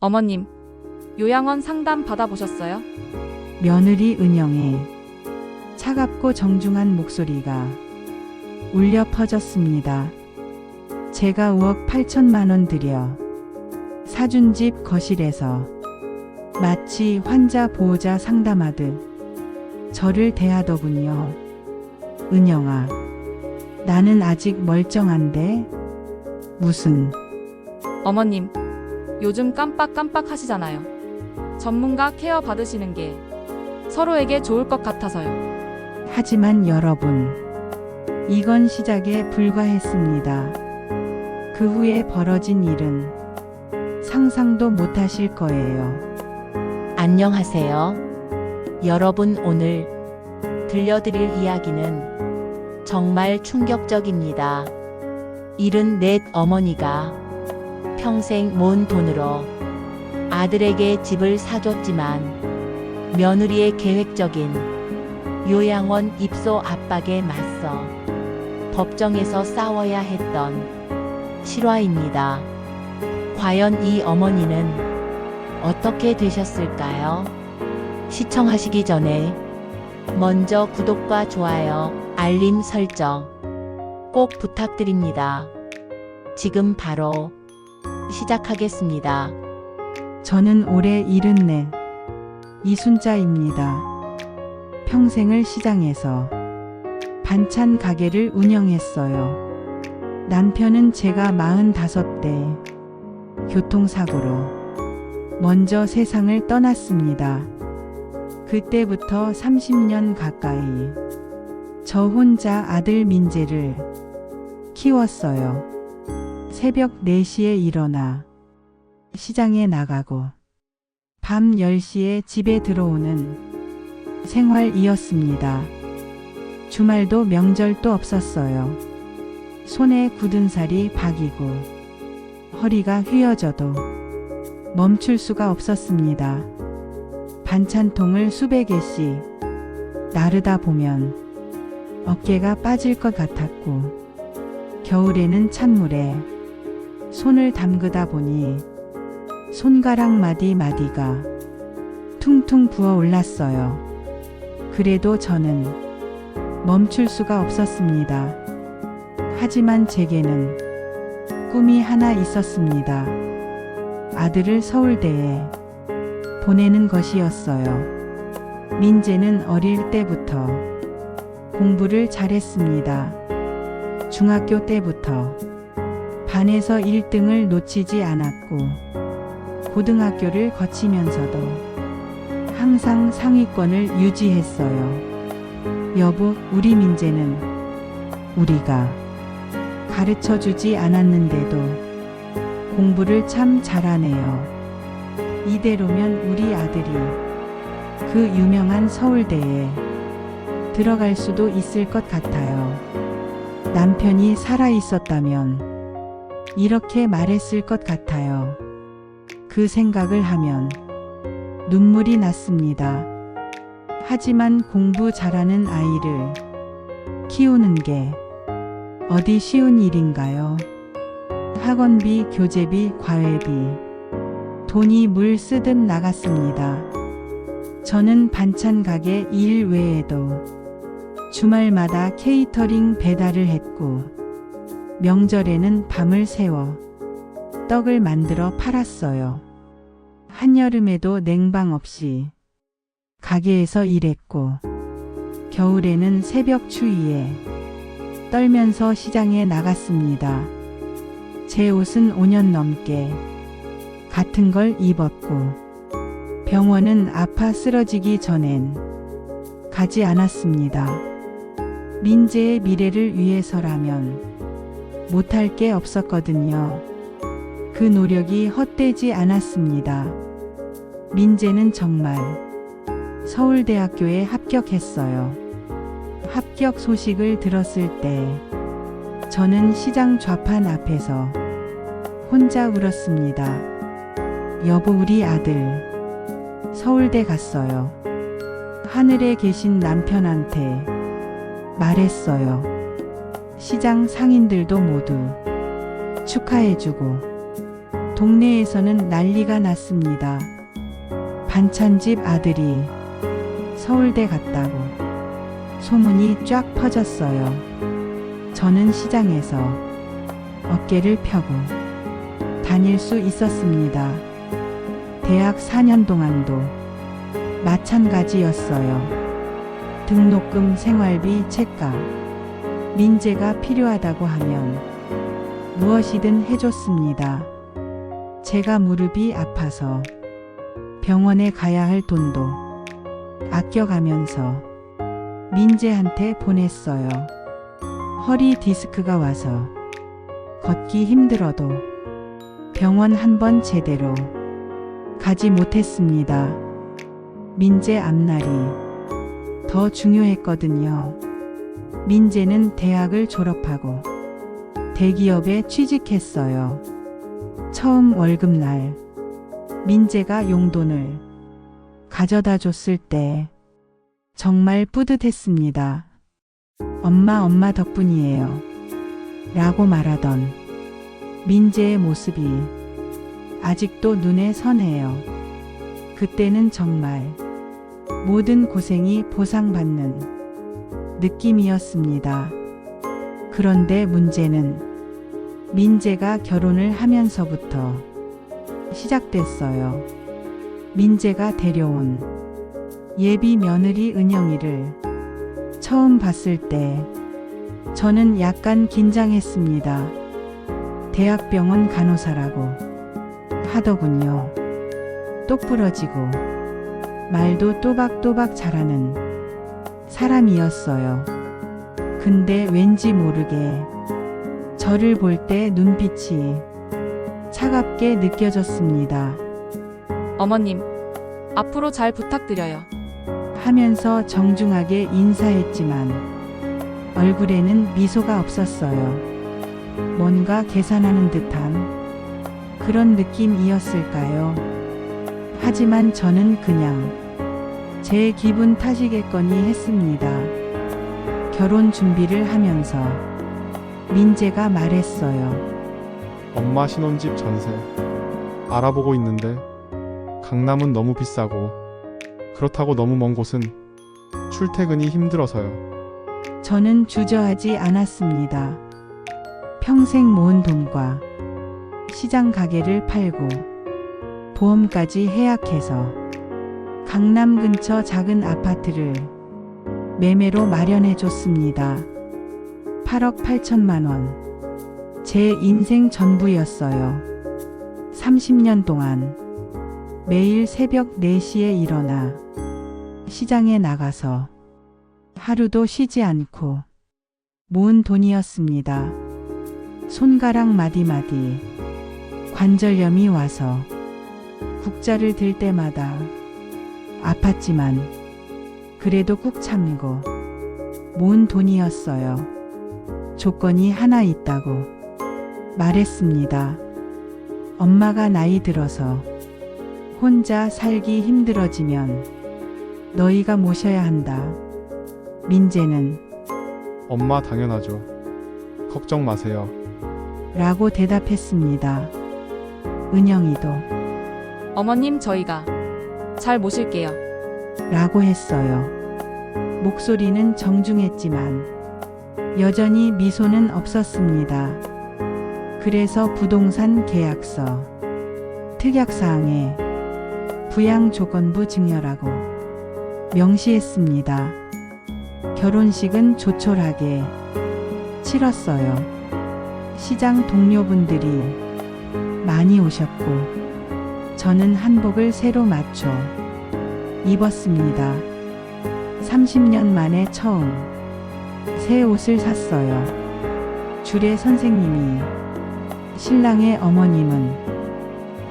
어머님, 요양원 상담 받아보셨어요? 며느리 은영의 차갑고 정중한 목소리가 울려 퍼졌습니다. 제가 5억 8천만 원 들여 사준 집 거실에서 마치 환자 보호자 상담하듯 저를 대하더군요. 은영아, 나는 아직 멀쩡한데 무슨 어머님, 요즘 깜빡깜빡 하시잖아요. 전문가 케어 받으시는 게 서로에게 좋을 것 같아서요. 하지만 여러분, 이건 시작에 불과했습니다. 그 후에 벌어진 일은 상상도 못하실 거예요. 안녕하세요. 여러분, 오늘 들려드릴 이야기는 정말 충격적입니다. 74 어머니가 평생 모은 돈으로 아들에게 집을 사줬지만 며느리의 계획적인 요양원 입소 압박에 맞서 법정에서 싸워야 했던 실화입니다. 과연 이 어머니는 어떻게 되셨을까요? 시청하시기 전에 먼저 구독과 좋아요, 알림 설정 꼭 부탁드립니다. 지금 바로 시작하겠습니다. 저는 올해 74 이순자입니다. 평생을 시장에서 반찬 가게를 운영했어요. 남편은 제가 45대 교통사고로 먼저 세상을 떠났습니다. 그때부터 30년 가까이 저 혼자 아들 민재를 키웠어요. 새벽 4시에 일어나 시장에 나가고 밤 10시에 집에 들어오는 생활이었습니다. 주말도 명절도 없었어요. 손에 굳은 살이 박이고 허리가 휘어져도 멈출 수가 없었습니다. 반찬통을 수백 개씩 나르다 보면 어깨가 빠질 것 같았고 겨울에는 찬물에 손을 담그다 보니 손가락 마디마디가 퉁퉁 부어 올랐어요. 그래도 저는 멈출 수가 없었습니다. 하지만 제게는 꿈이 하나 있었습니다. 아들을 서울대에 보내는 것이었어요. 민재는 어릴 때부터 공부를 잘했습니다. 중학교 때부터 반에서 1등을 놓치지 않았고 고등학교를 거치면서도 항상 상위권을 유지했어요. 여보, 우리 민재는 우리가 가르쳐 주지 않았는데도 공부를 참 잘하네요. 이대로면 우리 아들이 그 유명한 서울대에 들어갈 수도 있을 것 같아요. 남편이 살아 있었다면 이렇게 말했을 것 같아요. 그 생각을 하면 눈물이 났습니다. 하지만 공부 잘하는 아이를 키우는 게 어디 쉬운 일인가요? 학원비, 교재비, 과외비, 돈이 물 쓰듯 나갔습니다. 저는 반찬 가게 일 외에도 주말마다 케이터링 배달을 했고 명절에는 밤을 새워 떡을 만들어 팔았어요. 한여름에도 냉방 없이 가게에서 일했고 겨울에는 새벽 추위에 떨면서 시장에 나갔습니다. 제 옷은 5년 넘게 같은 걸 입었고 병원은 아파 쓰러지기 전엔 가지 않았습니다. 민재의 미래를 위해서라면 못할 게 없었거든요. 그 노력이 헛되지 않았습니다. 민재는 정말 서울대학교에 합격했어요. 합격 소식을 들었을 때 저는 시장 좌판 앞에서 혼자 울었습니다. 여보, 우리 아들 서울대 갔어요. 하늘에 계신 남편한테 말했어요. 시장 상인들도 모두 축하해주고 동네에서는 난리가 났습니다. 반찬집 아들이 서울대 갔다고 소문이 쫙 퍼졌어요. 저는 시장에서 어깨를 펴고 다닐 수 있었습니다. 대학 4년 동안도 마찬가지였어요. 등록금, 생활비, 책값, 민재가 필요하다고 하면 무엇이든 해줬습니다. 제가 무릎이 아파서 병원에 가야 할 돈도 아껴가면서 민재한테 보냈어요. 허리 디스크가 와서 걷기 힘들어도 병원 한 번 제대로 가지 못했습니다. 민재 앞날이 더 중요했거든요. 민재는 대학을 졸업하고 대기업에 취직했어요. 처음 월급날 민재가 용돈을 가져다 줬을 때 정말 뿌듯했습니다. 엄마 덕분이에요. 라고 말하던 민재의 모습이 아직도 눈에 선해요. 그때는 정말 모든 고생이 보상받는 느낌이었습니다. 그런데 문제는 민재가 결혼을 하면서부터 시작됐어요. 민재가 데려온 예비 며느리 은영이를 처음 봤을 때 저는 약간 긴장했습니다. 대학병원 간호사라고 하더군요. 똑부러지고 말도 또박또박 잘하는 사람이었어요. 근데 왠지 모르게 저를 볼 때 눈빛이 차갑게 느껴졌습니다. 어머님, 앞으로 잘 부탁드려요. 하면서 정중하게 인사했지만 얼굴에는 미소가 없었어요. 뭔가 계산하는 듯한 그런 느낌이었을까요? 하지만 저는 그냥 제 기분 탓이겠거니 했습니다. 결혼 준비를 하면서 민재가 말했어요. 엄마 신혼집 전세 알아보고 있는데 강남은 너무 비싸고 그렇다고 너무 먼 곳은 출퇴근이 힘들어서요. 저는 주저하지 않았습니다. 평생 모은 돈과 시장 가게를 팔고 보험까지 해약해서 강남 근처 작은 아파트를 매매로 마련해 줬습니다. 8억 8천만 원. 제 인생 전부였어요. 30년 동안 매일 새벽 4시에 일어나 시장에 나가서 하루도 쉬지 않고 모은 돈이었습니다. 손가락 마디마디 관절염이 와서 국자를 들 때마다 아팠지만 그래도 꾹 참고 모은 돈이었어요. 조건이 하나 있다고 말했습니다. 엄마가 나이 들어서 혼자 살기 힘들어지면 너희가 모셔야 한다. 민재는 엄마 당연하죠. 걱정 마세요. 라고 대답했습니다. 은영이도 어머님, 저희가 잘 모실게요. 라고 했어요. 목소리는 정중했지만 여전히 미소는 없었습니다. 그래서 부동산 계약서, 특약사항에 부양조건부 증여라고 명시했습니다. 결혼식은 조촐하게 치렀어요. 시장 동료분들이 많이 오셨고 저는 한복을 새로 맞춰 입었습니다. 30년 만에 처음 새 옷을 샀어요. 주례 선생님이, 신랑의 어머님은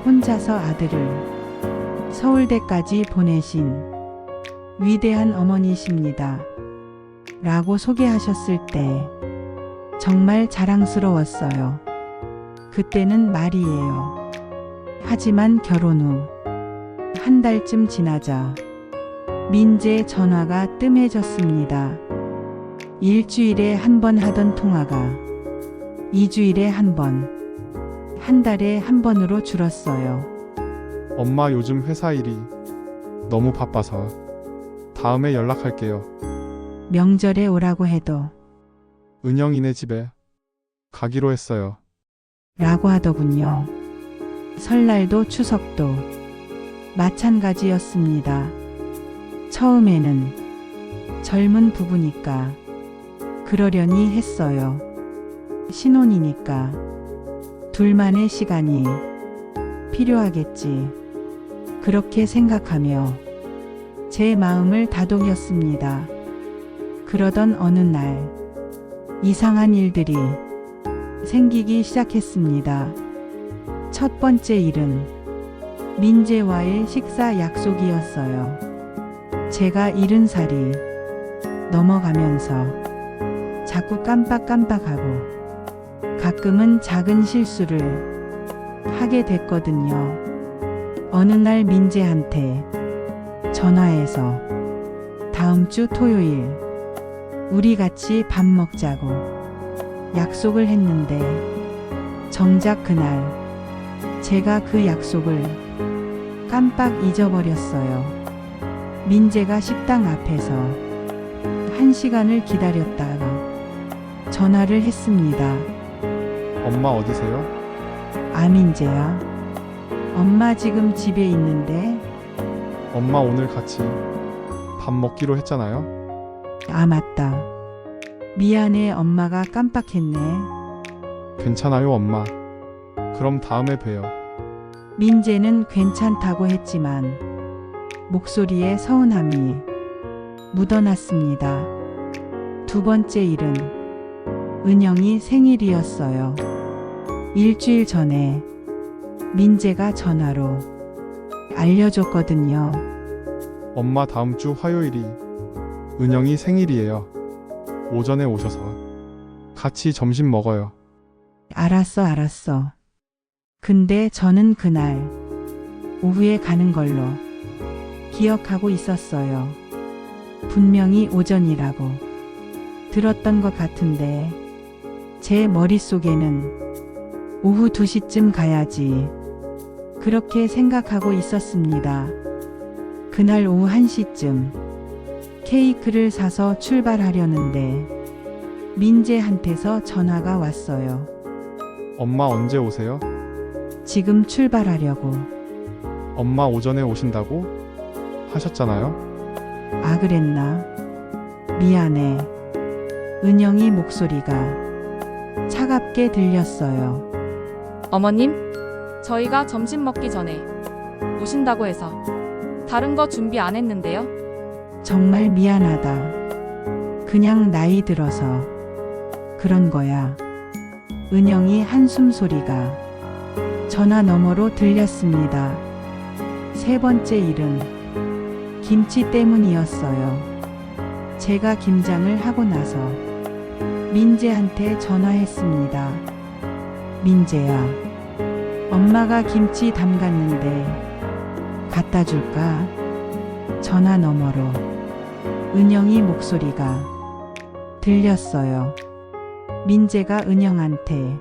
혼자서 아들을 서울대까지 보내신 위대한 어머니십니다. 라고 소개하셨을 때 정말 자랑스러웠어요. 그때는 말이에요. 하지만 결혼 후 한 달쯤 지나자 민재 전화가 뜸해졌습니다. 일주일에 한 번 하던 통화가 2주일에 한 번, 한 달에 한 번으로 줄었어요. 엄마 요즘 회사 일이 너무 바빠서 다음에 연락할게요. 명절에 오라고 해도 은영이네 집에 가기로 했어요. 라고 하더군요. 설날도 추석도 마찬가지였습니다. 처음에는 젊은 부부니까 그러려니 했어요. 신혼이니까 둘만의 시간이 필요하겠지. 그렇게 생각하며 제 마음을 다독였습니다. 그러던 어느 날 이상한 일들이 생기기 시작했습니다. 첫 번째 일은 민재와의 식사 약속이었어요. 제가 70살이 넘어가면서 자꾸 깜빡깜빡하고 가끔은 작은 실수를 하게 됐거든요. 어느 날 민재한테 전화해서 다음 주 토요일 우리 같이 밥 먹자고 약속을 했는데 정작 그날 제가 그 약속을 깜빡 잊어버렸어요. 민재가 식당 앞에서 1시간을 기다렸다가 전화를 했습니다. 엄마 어디세요? 아, 민재야. 엄마 지금 집에 있는데. 엄마 오늘 같이 밥 먹기로 했잖아요. 아, 맞다. 미안해, 엄마가 깜빡했네. 괜찮아요, 엄마. 그럼 다음에 봬요. 민재는 괜찮다고 했지만 목소리에 서운함이 묻어났습니다. 두 번째 일은 은영이 생일이었어요. 일주일 전에 민재가 전화로 알려줬거든요. 엄마 다음 주 화요일이 은영이 생일이에요. 오전에 오셔서 같이 점심 먹어요. 알았어, 알았어. 근데 저는 그날 오후에 가는 걸로 기억하고 있었어요. 분명히 오전이라고 들었던 것 같은데 제 머릿속에는 오후 2시쯤 가야지 그렇게 생각하고 있었습니다. 그날 오후 1시쯤 케이크를 사서 출발하려는데 민재한테서 전화가 왔어요. 엄마 언제 오세요? 지금 출발하려고. 엄마 오전에 오신다고 하셨잖아요. 아, 그랬나? 미안해. 은영이 목소리가 차갑게 들렸어요. 어머님, 저희가 점심 먹기 전에 오신다고 해서 다른 거 준비 안 했는데요. 정말 미안하다. 그냥 나이 들어서 그런 거야. 은영이 한숨 소리가 전화 너머로 들렸습니다. 세 번째 일은 김치 때문이었어요. 제가 김장을 하고 나서 민재한테 전화했습니다. 민재야, 엄마가 김치 담갔는데 갖다 줄까? 전화 너머로 은영이 목소리가 들렸어요. 민재가 은영한테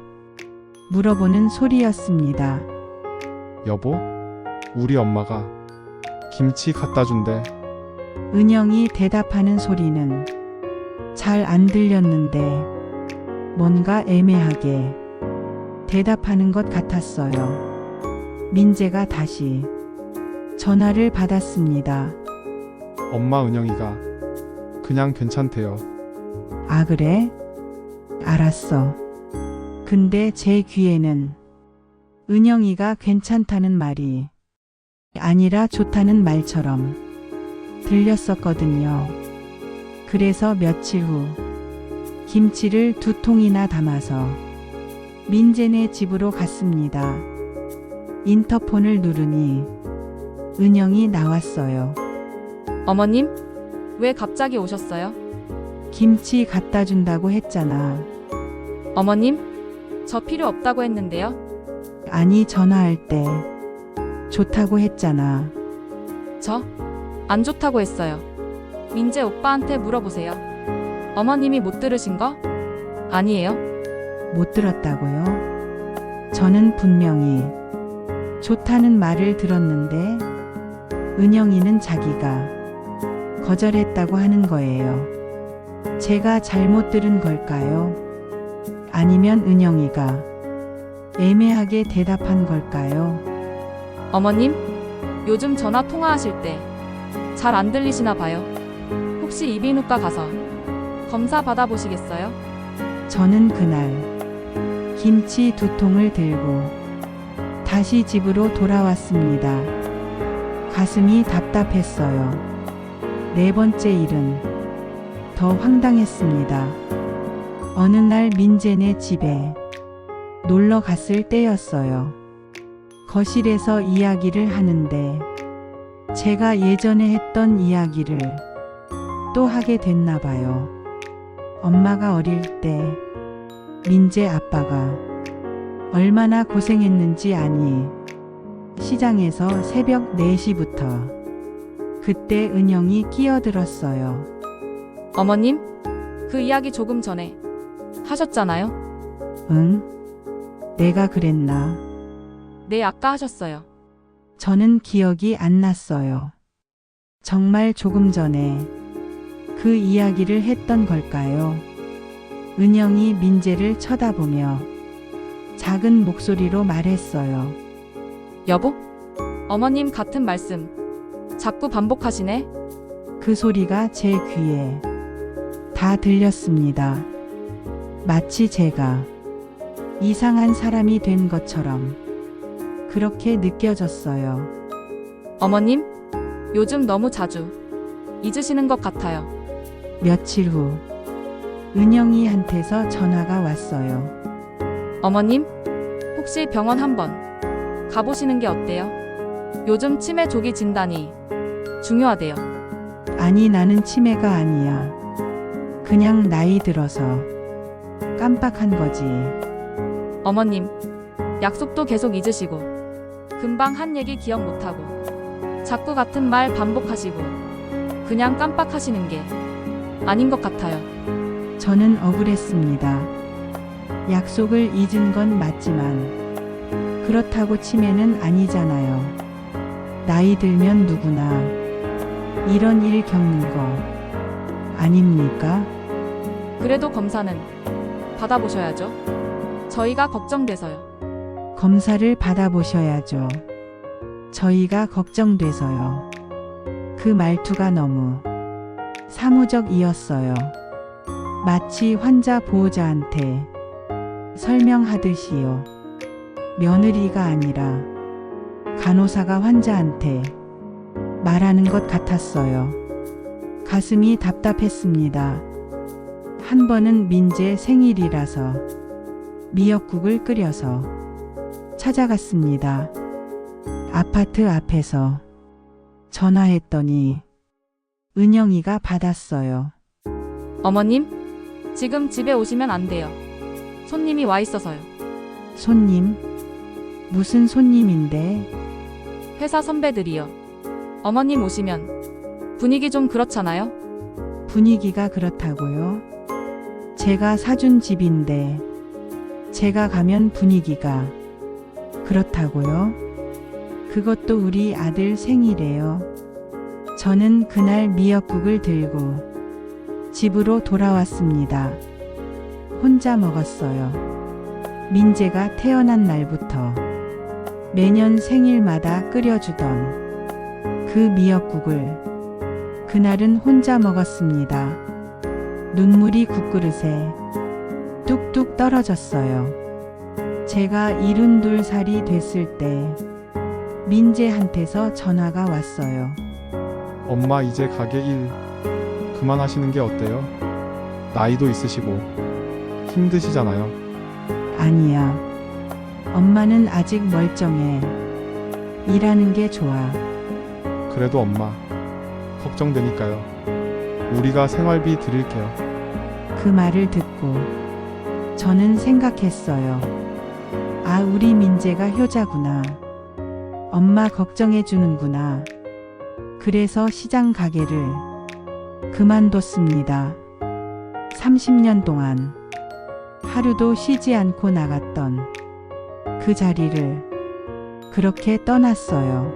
물어보는 소리였습니다. 여보, 우리 엄마가 김치 갖다 준대. 은영이 대답하는 소리는 잘 안 들렸는데 뭔가 애매하게 대답하는 것 같았어요. 민재가 다시 전화를 받았습니다. 엄마 은영이가 그냥 괜찮대요. 아, 그래? 알았어. 근데 제 귀에는 은영이가 괜찮다는 말이 아니라 좋다는 말처럼 들렸었거든요. 그래서 며칠 후 김치를 2통이나 담아서 민재네 집으로 갔습니다. 인터폰을 누르니 은영이 나왔어요. 어머님, 왜 갑자기 오셨어요? 김치 갖다 준다고 했잖아. 어머님, 저 필요 없다고 했는데요. 아니, 전화할 때 좋다고 했잖아. 저 안 좋다고 했어요. 민재 오빠한테 물어보세요. 어머님이 못 들으신 거? 아니에요? 못 들었다고요? 저는 분명히 좋다는 말을 들었는데 은영이는 자기가 거절했다고 하는 거예요. 제가 잘못 들은 걸까요? 아니면 은영이가 애매하게 대답한 걸까요? 어머님, 요즘 전화 통화하실 때 잘 안 들리시나 봐요. 혹시 이비인후과 가서 검사 받아보시겠어요? 저는 그날 김치 2통을 들고 다시 집으로 돌아왔습니다. 가슴이 답답했어요. 네 번째 일은 더 황당했습니다. 어느 날 민재네 집에 놀러 갔을 때였어요. 거실에서 이야기를 하는데 제가 예전에 했던 이야기를 또 하게 됐나 봐요. 엄마가 어릴 때 민재 아빠가 얼마나 고생했는지 아니. 시장에서 새벽 4시부터 그때 은영이 끼어들었어요. 어머님, 그 이야기 조금 전에 하셨잖아요? 응? 내가 그랬나? 네, 아까 하셨어요. 저는 기억이 안 났어요. 정말 조금 전에 그 이야기를 했던 걸까요? 은영이 민재를 쳐다보며 작은 목소리로 말했어요. 여보? 어머님 같은 말씀 자꾸 반복하시네? 그 소리가 제 귀에 다 들렸습니다. 마치 제가 이상한 사람이 된 것처럼 그렇게 느껴졌어요. 어머님, 요즘 너무 자주 잊으시는 것 같아요. 며칠 후 은영이한테서 전화가 왔어요. 어머님, 혹시 병원 한번 가보시는 게 어때요? 요즘 치매 조기 진단이 중요하대요. 아니, 나는 치매가 아니야. 그냥 나이 들어서 깜빡한 거지. 어머님, 약속도 계속 잊으시고 금방 한 얘기 기억 못하고 자꾸 같은 말 반복하시고 그냥 깜빡하시는 게 아닌 것 같아요. 저는 억울했습니다. 약속을 잊은 건 맞지만 그렇다고 치매는 아니잖아요. 나이 들면 누구나 이런 일 겪는 거 아닙니까? 그래도 검사는 받아보셔야죠. 저희가 걱정돼서요. 검사를 받아보셔야죠. 저희가 걱정돼서요. 그 말투가 너무 사무적이었어요. 마치 환자 보호자한테 설명하듯이요. 며느리가 아니라 간호사가 환자한테 말하는 것 같았어요. 가슴이 답답했습니다. 한 번은 민재 생일이라서 미역국을 끓여서 찾아갔습니다. 아파트 앞에서 전화했더니 은영이가 받았어요. 어머님, 지금 집에 오시면 안 돼요. 손님이 와 있어서요. 손님? 무슨 손님인데? 회사 선배들이요. 어머님 오시면 분위기 좀 그렇잖아요? 분위기가 그렇다고요? 제가 사준 집인데 제가 가면 분위기가 그렇다고요? 그것도 우리 아들 생일이에요. 저는 그날 미역국을 들고 집으로 돌아왔습니다. 혼자 먹었어요. 민재가 태어난 날부터 매년 생일마다 끓여주던 그 미역국을 그날은 혼자 먹었습니다. 눈물이 국그릇에 뚝뚝 떨어졌어요. 제가 72살이 됐을 때 민재한테서 전화가 왔어요. 엄마 이제 가게 일 그만하시는 게 어때요? 나이도 있으시고 힘드시잖아요. 아니야. 엄마는 아직 멀쩡해. 일하는 게 좋아. 그래도 엄마 걱정되니까요. 우리가 생활비 드릴게요. 그 말을 듣고 저는 생각했어요. 아, 우리 민재가 효자구나. 엄마 걱정해 주는구나. 그래서 시장 가게를 그만뒀습니다. 30년 동안 하루도 쉬지 않고 나갔던 그 자리를 그렇게 떠났어요.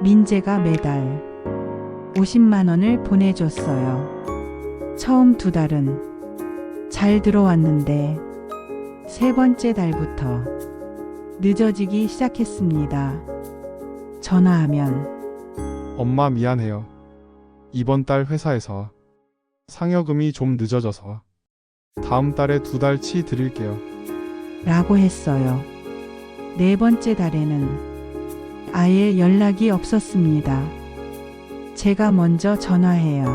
민재가 매달 50만 원을 보내줬어요. 처음 2달은 잘 들어왔는데 세 번째 달부터 늦어지기 시작했습니다. 전화하면 엄마 미안해요. 이번 달 회사에서 상여금이 좀 늦어져서 다음 달에 2달치 드릴게요. 라고 했어요. 네 번째 달에는 아예 연락이 없었습니다. 제가 먼저 전화해야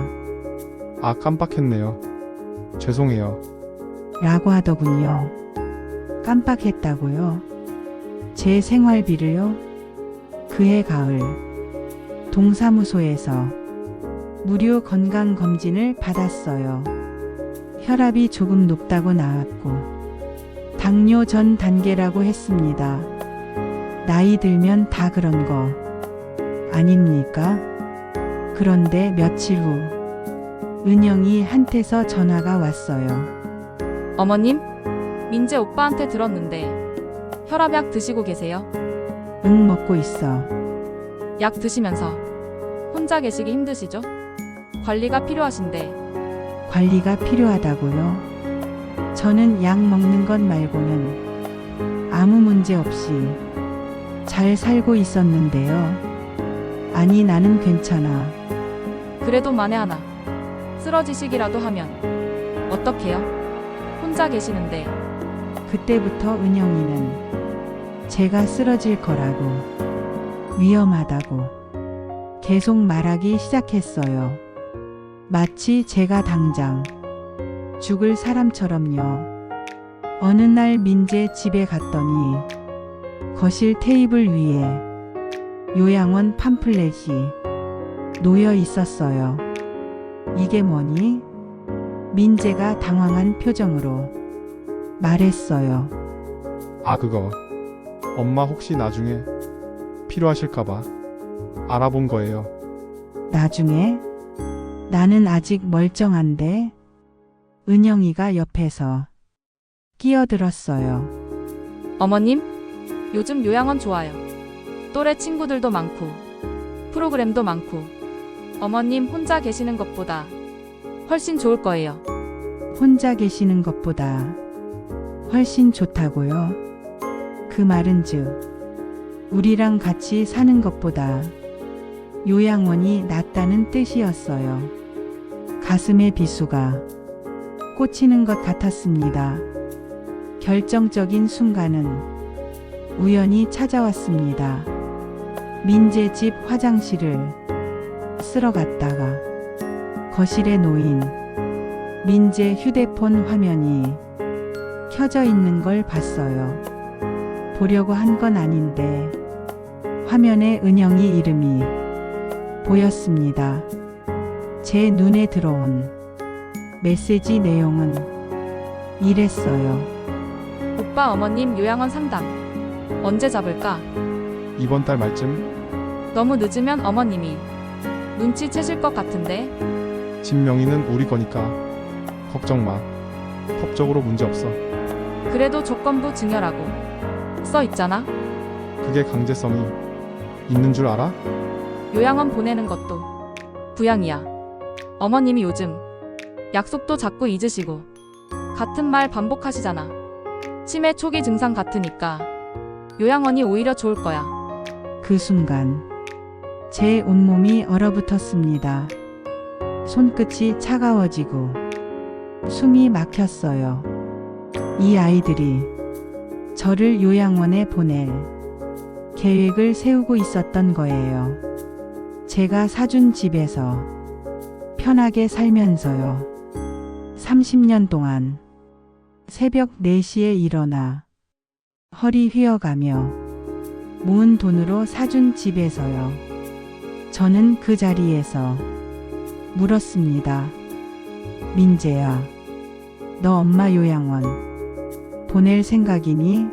아, 깜빡했네요. 죄송해요. 라고 하더군요. 깜빡했다고요? 제 생활비를요? 그해 가을 동사무소에서 무료 건강검진을 받았어요. 혈압이 조금 높다고 나왔고 당뇨 전 단계라고 했습니다. 나이 들면 다 그런 거 아닙니까? 그런데 며칠 후 은영이 한테서 전화가 왔어요. 어머님, 민재 오빠한테 들었는데 혈압약 드시고 계세요? 응, 먹고 있어. 약 드시면서 혼자 계시기 힘드시죠? 관리가 필요하신데. 관리가 필요하다고요? 저는 약 먹는 것 말고는 아무 문제 없이 잘 살고 있었는데요. 아니, 나는 괜찮아. 그래도 만에 하나 쓰러지시기라도 하면 어떡해요? 혼자 계시는데. 그때부터 은영이는 제가 쓰러질 거라고, 위험하다고 계속 말하기 시작했어요. 마치 제가 당장 죽을 사람처럼요. 어느 날 민재 집에 갔더니 거실 테이블 위에 요양원 팜플렛이 놓여 있었어요. 이게 뭐니? 민재가 당황한 표정으로 말했어요. 아, 그거 엄마 혹시 나중에 필요하실까봐 알아본 거예요. 나중에? 나는 아직 멀쩡한데? 은영이가 옆에서 끼어들었어요. 어머님, 요즘 요양원 좋아요. 또래 친구들도 많고 프로그램도 많고 어머님 혼자 계시는 것보다 훨씬 좋을 거예요. 혼자 계시는 것보다 훨씬 좋다고요? 그 말은즉 우리랑 같이 사는 것보다 요양원이 낫다는 뜻이었어요. 가슴에 비수가 꽂히는 것 같았습니다. 결정적인 순간은 우연히 찾아왔습니다. 민재 집 화장실을 쓸어 갔다가 거실에 놓인 민재 휴대폰 화면이 켜져 있는 걸 봤어요. 보려고 한 건 아닌데 화면에 은영이 이름이 보였습니다. 제 눈에 들어온 메시지 내용은 이랬어요. 오빠 어머님 요양원 상담 언제 잡을까? 이번 달 말쯤 너무 늦으면 어머님이 눈치채실 것 같은데. 집 명의는 우리 거니까 걱정 마. 법적으로 문제 없어. 그래도 조건부 증여라고 써 있잖아. 그게 강제성이 있는 줄 알아? 요양원 보내는 것도 부양이야. 어머님이 요즘 약속도 자꾸 잊으시고 같은 말 반복하시잖아. 치매 초기 증상 같으니까 요양원이 오히려 좋을 거야. 그 순간 제 온몸이 얼어붙었습니다. 손끝이 차가워지고 숨이 막혔어요. 이 아이들이 저를 요양원에 보낼 계획을 세우고 있었던 거예요. 제가 사준 집에서 편하게 살면서요. 30년 동안 새벽 4시에 일어나 허리 휘어가며 모은 돈으로 사준 집에서요. 저는 그 자리에서 물었습니다. 민재야, 너 엄마 요양원 보낼 생각이니?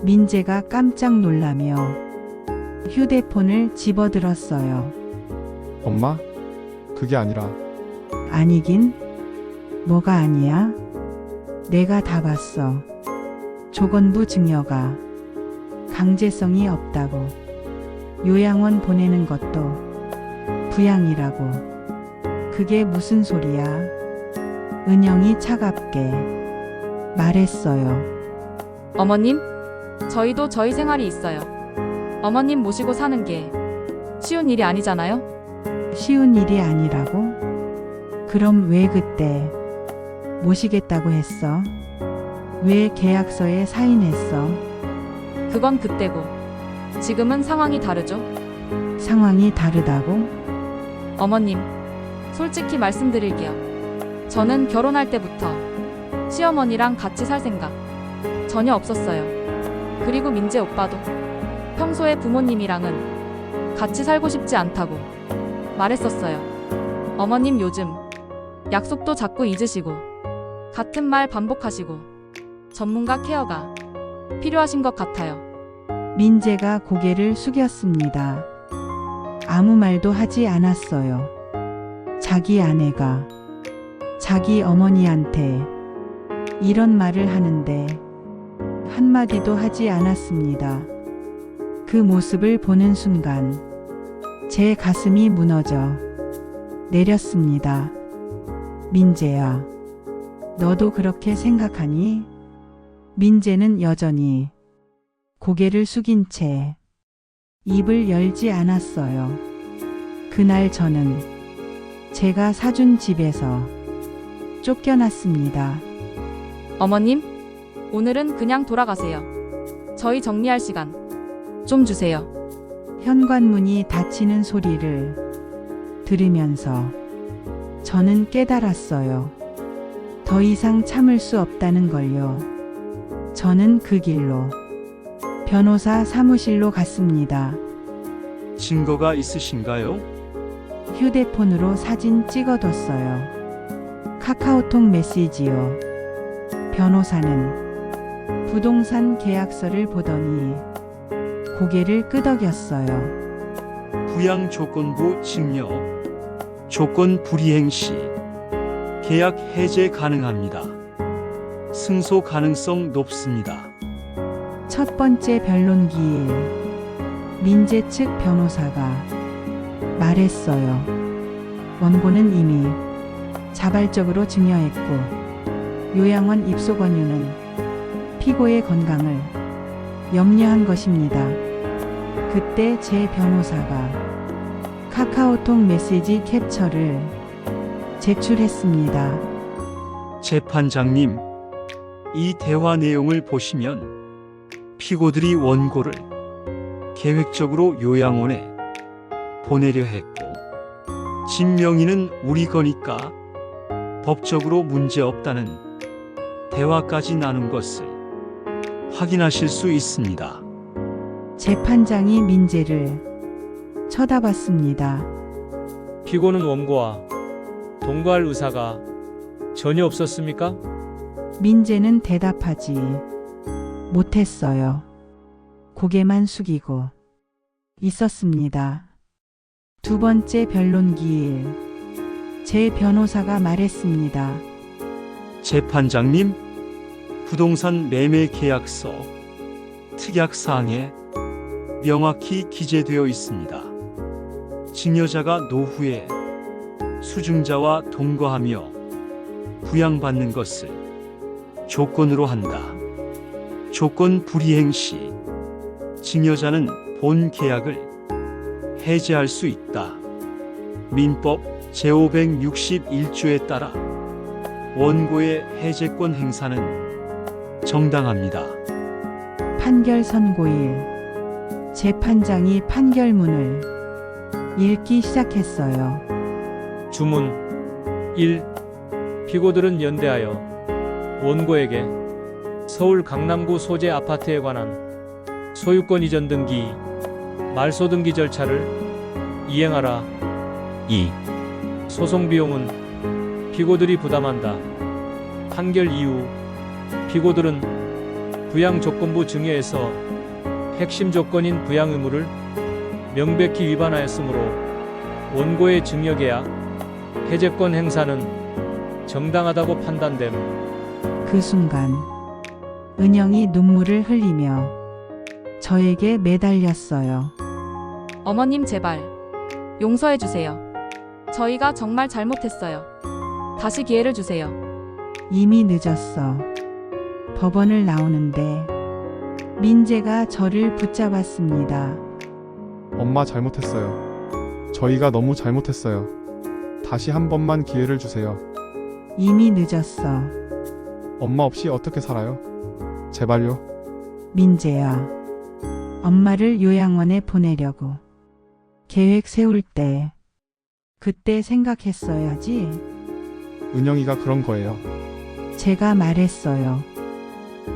민재가 깜짝 놀라며 휴대폰을 집어들었어요. 엄마? 그게 아니라 아니긴? 뭐가 아니야? 내가 다 봤어. 조건부 증여가 강제성이 없다고. 요양원 보내는 것도 부양이라고. 그게 무슨 소리야? 은영이 차갑게 말했어요. 어머님, 저희도 저희 생활이 있어요. 어머님 모시고 사는 게 쉬운 일이 아니잖아요? 쉬운 일이 아니라고? 그럼 왜 그때 모시겠다고 했어? 왜 계약서에 사인했어? 그건 그때고. 지금은 상황이 다르죠? 상황이 다르다고? 어머님, 솔직히 말씀드릴게요. 저는 결혼할 때부터 시어머니랑 같이 살 생각 전혀 없었어요. 그리고 민재 오빠도 평소에 부모님이랑은 같이 살고 싶지 않다고 말했었어요. 어머님 요즘 약속도 자꾸 잊으시고 같은 말 반복하시고 전문가 케어가 필요하신 것 같아요. 민재가 고개를 숙였습니다. 아무 말도 하지 않았어요. 자기 아내가 자기 어머니한테 이런 말을 하는데 한마디도 하지 않았습니다. 그 모습을 보는 순간 제 가슴이 무너져 내렸습니다. 민재야, 너도 그렇게 생각하니? 민재는 여전히 고개를 숙인 채 입을 열지 않았어요. 그날 저는 제가 사준 집에서 쫓겨났습니다. 어머님, 오늘은 그냥 돌아가세요. 저희 정리할 시간 좀 주세요. 현관문이 닫히는 소리를 들으면서 저는 깨달았어요. 더 이상 참을 수 없다는 걸요. 저는 그 길로 변호사 사무실로 갔습니다. 증거가 있으신가요? 휴대폰으로 사진 찍어뒀어요. 카카오톡 메시지요. 변호사는 부동산 계약서를 보더니 고개를 끄덕였어요. 부양 조건부 증여, 조건 불이행 시 계약 해제 가능합니다. 승소 가능성 높습니다. 첫 번째 변론 기일 민재 측 변호사가 말했어요. 원고는 이미 자발적으로 증여했고 요양원 입소 권유는 피고의 건강을 염려한 것입니다. 그때 제 변호사가 카카오톡 메시지 캡처를 제출했습니다. 재판장님, 이 대화 내용을 보시면 피고들이 원고를 계획적으로 요양원에 보내려 했고 집 명의는 우리 거니까 법적으로 문제 없다는 대화까지 나눈 것을 확인하실 수 있습니다. 재판장이 민재를 쳐다봤습니다. 피고는 원고와 동거할 의사가 전혀 없었습니까? 민재는 대답하지 못했어요. 고개만 숙이고 있었습니다. 두 번째 변론 기일 제 변호사가 말했습니다. 재판장님, 부동산 매매 계약서 특약사항에 명확히 기재되어 있습니다. 증여자가 노후에 수증자와 동거하며 부양받는 것을 조건으로 한다. 조건 불이행 시 증여자는 본 계약을 해제할 수 있다. 민법 제561조에 따라 원고의 해제권 행사는 정당합니다. 판결 선고일 재판장이 판결문을 읽기 시작했어요. 주문 1. 피고들은 연대하여 원고에게 서울 강남구 소재 아파트에 관한 소유권 이전 등기, 말소 등기 절차를 이행하라. 2. 소송 비용은 피고들이 부담한다. 판결 이후 피고들은 부양 조건부 증여에서 핵심 조건인 부양 의무를 명백히 위반하였으므로 원고의 증여계약 해제권 행사는 정당하다고 판단됨. 그 순간 은영이 눈물을 흘리며 저에게 매달렸어요. 어머님 제발 용서해 주세요. 저희가 정말 잘못했어요. 다시 기회를 주세요. 이미 늦었어. 법원을 나오는데 민재가 저를 붙잡았습니다. 엄마 잘못했어요. 저희가 너무 잘못했어요. 다시 한 번만 기회를 주세요. 이미 늦었어. 엄마 없이 어떻게 살아요? 제발요. 민재야. 엄마를 요양원에 보내려고 계획 세울 때 그때 생각했어야지. 은영이가 그런 거예요. 제가 말했어요.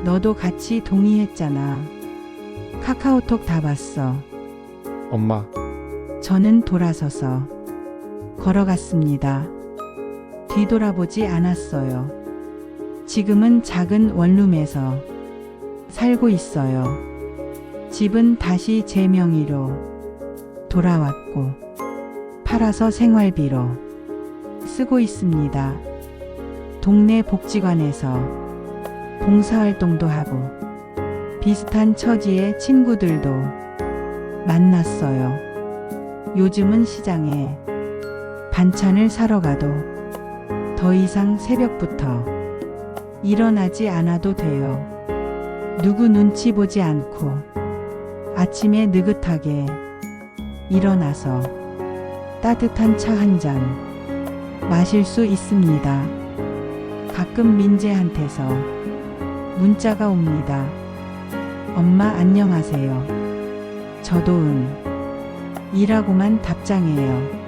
너도 같이 동의했잖아. 카카오톡 다 봤어. 엄마, 저는 돌아서서 걸어갔습니다. 뒤돌아보지 않았어요. 지금은 작은 원룸에서 살고 있어요. 집은 다시 제 명의로 돌아왔고 팔아서 생활비로 쓰고 있습니다. 동네 복지관에서 봉사활동도 하고 비슷한 처지의 친구들도 만났어요. 요즘은 시장에 반찬을 사러 가도 더 이상 새벽부터 일어나지 않아도 돼요. 누구 눈치 보지 않고 아침에 느긋하게 일어나서 따뜻한 차 한 잔 마실 수 있습니다. 가끔 민재한테서 문자가 옵니다. 엄마 안녕하세요. 저도 이라고만 답장해요.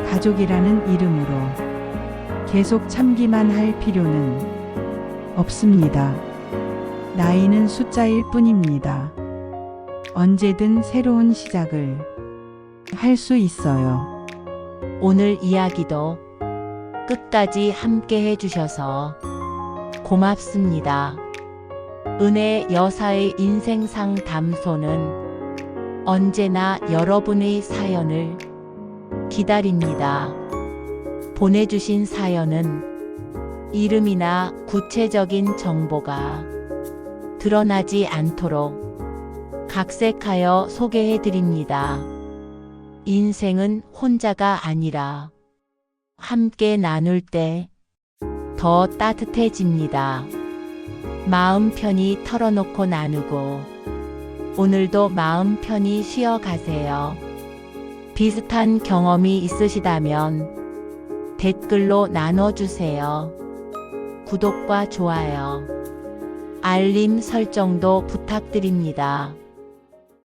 가족이라는 이름으로 계속 참기만 할 필요는 없습니다. 나이는 숫자일 뿐입니다. 언제든 새로운 시작을 할 수 있어요. 오늘 이야기도 끝까지 함께 해주셔서 고맙습니다. 은혜 여사의 인생 상담소는 언제나 여러분의 사연을 기다립니다. 보내주신 사연은 이름이나 구체적인 정보가 드러나지 않도록 각색하여 소개해드립니다. 인생은 혼자가 아니라 함께 나눌 때 더 따뜻해집니다. 마음 편히 털어놓고 나누고 오늘도 마음 편히 쉬어가세요. 비슷한 경험이 있으시다면 댓글로 나눠주세요. 구독과 좋아요, 알림 설정도 부탁드립니다.